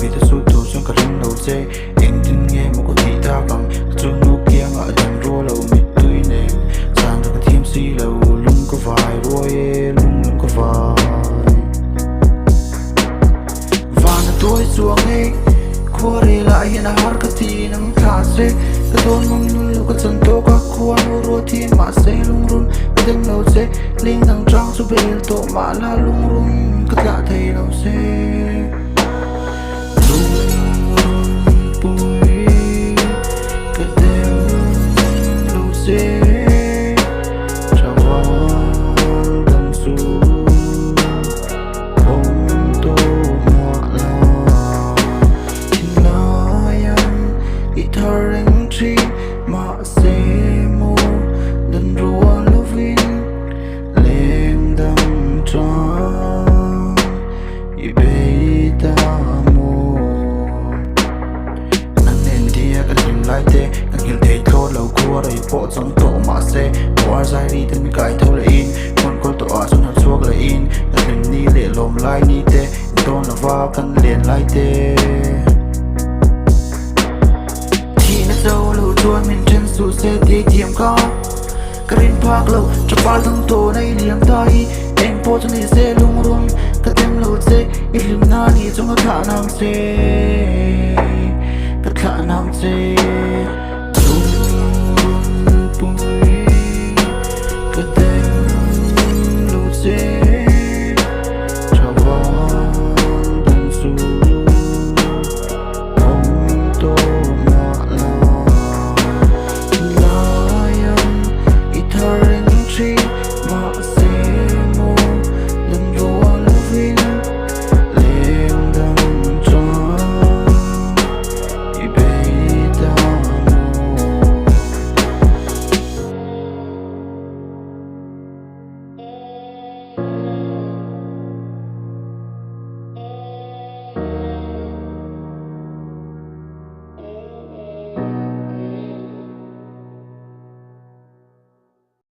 vì ta số tổ trong cả lần đầu dê anh tin nghe một có thị ta bằng cho nụ kia ngã đằng rô lầu mịt tươi nềm sang được cái thêm si lầu lung có vài rồi lung có vài và nó tôi xuống nghe khua đi lại hiện là hát cái thì nắng thả dê cái tôi mong luôn lúc cái chân tôi các khua nô rô thiên mà dê lung run cái đêm đầu dê linh thằng trang số bề tổ mà là lung run cái lạ thầy đầu dê bộ giống tổ mà xe bỏ dài đi tên cái thâu lại in con tổ ở xuống hạt xuốc lại in là đừng đi lệ lồm lại đi tê tôn là vào căn liền lại tê thì nó dâu lưu tuôn mình trên su xe đi tiệm cao Green Park lâu cho bao thằng tổ này liếm tay em po cho này xe lung rung cái tem lưu xe ít liếm na đi trong cái khả năng xe cái khả năng xe